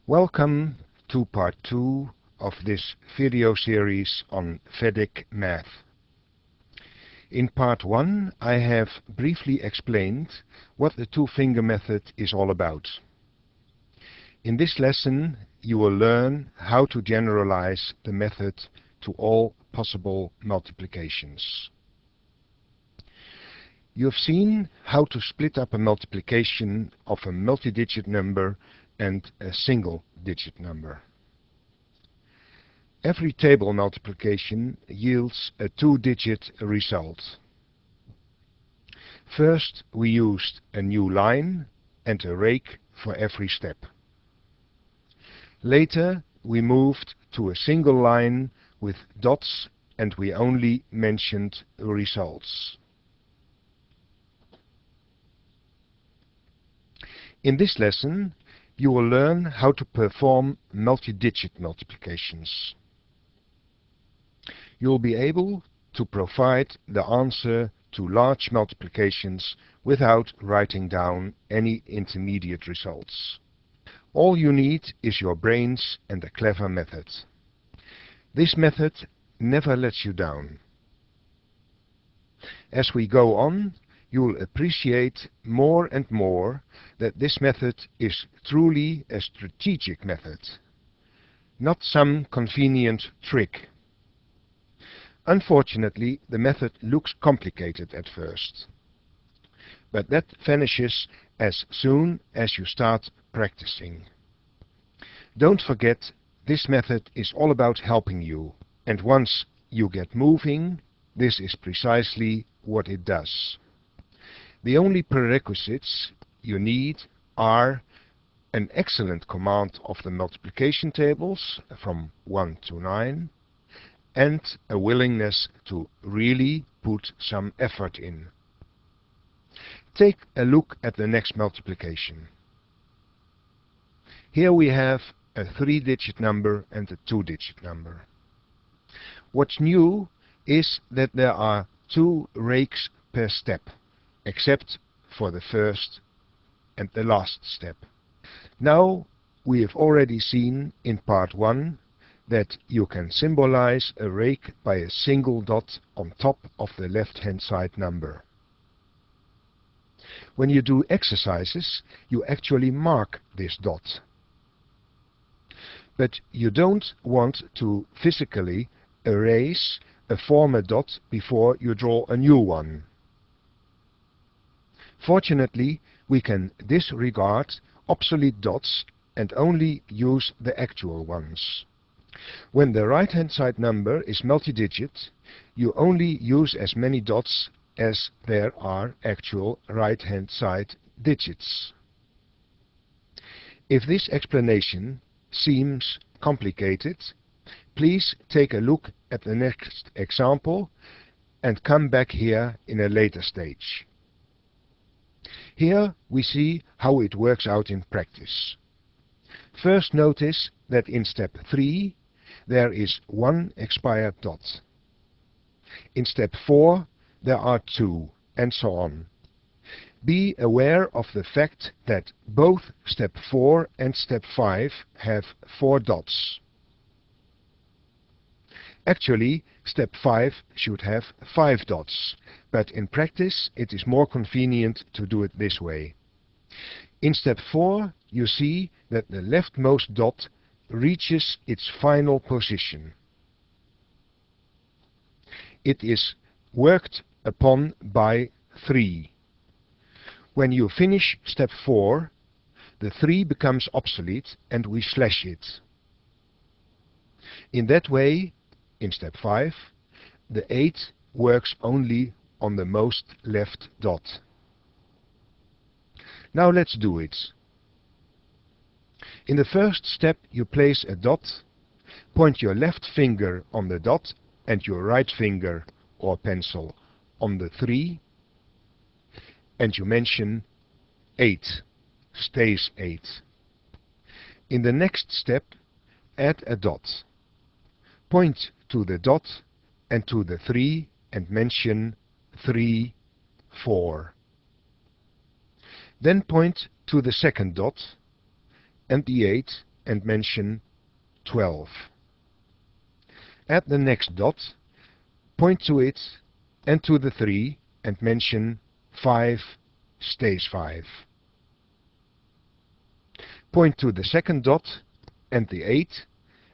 Welcome to part 2 of this video series on Vedic math. In part 1 I have briefly explained what the two-finger method is all about. In this lesson you will learn how to generalize the method to all possible multiplications. You have seen how to split up a multiplication of a multi-digit number and a single-digit number. Every table multiplication yields a two-digit result. First we used a new line and a rake for every step. Later we moved to a single line with dots and we only mentioned results. In this lesson you will learn how to perform multi-digit multiplications. You will be able to provide the answer to large multiplications without writing down any intermediate results. All you need is your brains and a clever method. This method never lets you down. As we go on, you will appreciate more and more that this method is truly a strategic method, not some convenient trick. Unfortunately, the method looks complicated at first, but that vanishes as soon as you start practicing. Don't forget, this method is all about helping you, and once you get moving, this is precisely what it does. The only prerequisites you need are an excellent command of the multiplication tables from 1 to 9 and a willingness to really put some effort in. Take a look at the next multiplication. Here we have a three-digit number and a two-digit number. What's new is that there are two rakes per step, except for the first and the last step. Now we have already seen in part 1 that you can symbolize a rake by a single dot on top of the left-hand side number. When you do exercises, you actually mark this dot. But you don't want to physically erase a former dot before you draw a new one. Fortunately, we can disregard obsolete dots and only use the actual ones. When the right-hand side number is multi-digit, you only use as many dots as there are actual right-hand side digits. If this explanation seems complicated, please take a look at the next example and come back here in a later stage. Here we see how it works out in practice. First notice that in step 3 there is one expired dot. In step 4 there are 2, and so on. Be aware of the fact that both step 4 and step 5 have 4 dots. Actually, step 5 should have 5 dots, but in practice it is more convenient to do it this way. In step 4 you see that the leftmost dot reaches its final position. It is worked upon by 3. When you finish step 4, the 3 becomes obsolete and we slash it. In that way, in step 5, the 8 works only on the most left dot. Now let's do it. In the first step you place a dot, point your left finger on the dot and your right finger or pencil on the 3, and you mention 8, stays 8. In the next step add a dot. Point to the dot and to the 3 and mention 3, 4. Then point to the second dot and the 8 and mention 12. Add the next dot, point to it and to the 3 and mention 5 stays 5. Point to the second dot and the 8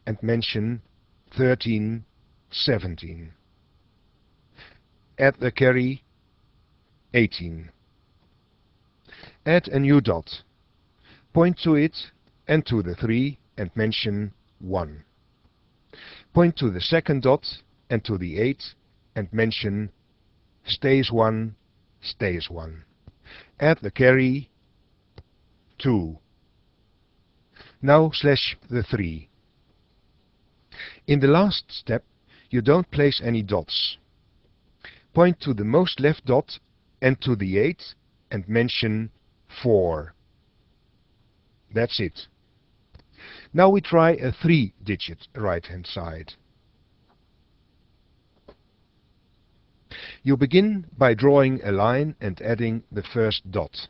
and mention 13, 17. Add the carry 18. Add a new dot. Point to it and to the 3 and mention 1. Point to the second dot and to the 8 and mention stays 1, stays 1. Add the carry 2. Now slash the 3. In the last step, you don't place any dots. Point to the most left dot and to the 8 and mention 4. That's it. Now we try a 3-digit right-hand side. You begin by drawing a line and adding the first dot.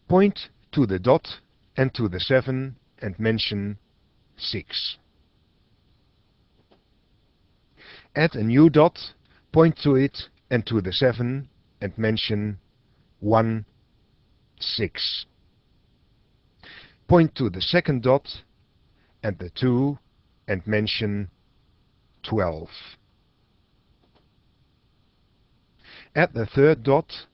Point to the dot and to the 7 and mention 6. Add a new dot, point to it and to the 7 and mention 1, 6. Point to the second dot and the 2 and mention 12. Add the third dot,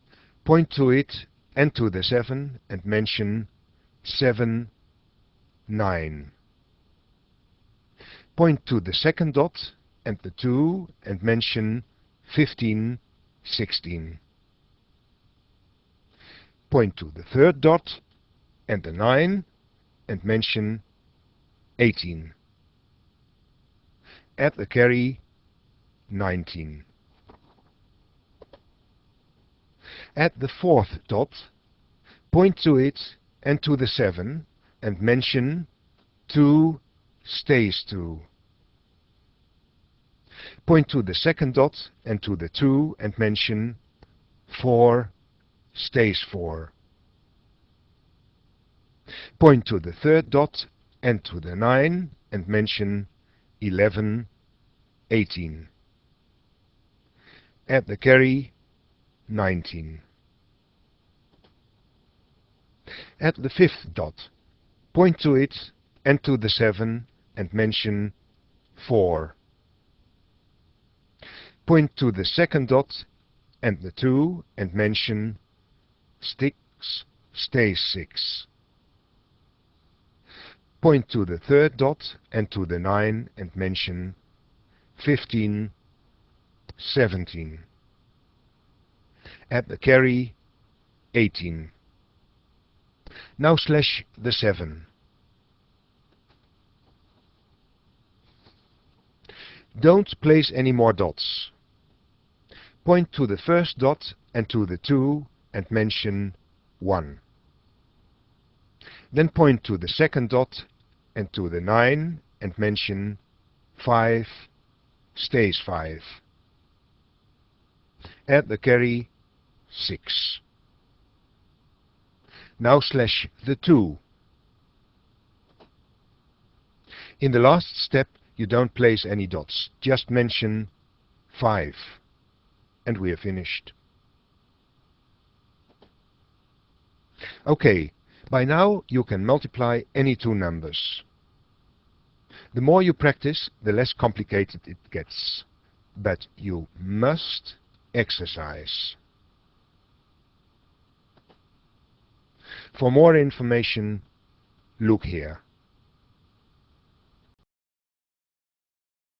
point to it and to the 7 and mention 7, 9. Point to the second dot and the 2 and mention 15, 16. Point to the third dot and the 9 and mention 18. Add the carry 19. Add the fourth dot, point to it and to the 7 and mention 2 stays 2. Point to the second dot and to the 2 and mention 4 stays 4. Point to the third dot and to the 9 and mention 11, 18. Add the carry 19. Add the fifth dot, point to it and to the 7 and mention 4. Point to the second dot and the 2 and mention 6 stays 6. Point to the third dot and to the 9 and mention 15, 17. Add the carry 18. Now slash the 7. Don't place any more dots. Point to the first dot and to the 2 and mention 1. Then point to the second dot and to the 9 and mention 5 stays 5. Add the carry 6. Now slash the 2. In the last step, you don't place any dots. Just mention 5. And we are finished. Okay, by now you can multiply any two numbers. The more you practice, the less complicated it gets. But you must exercise. For more information, look here.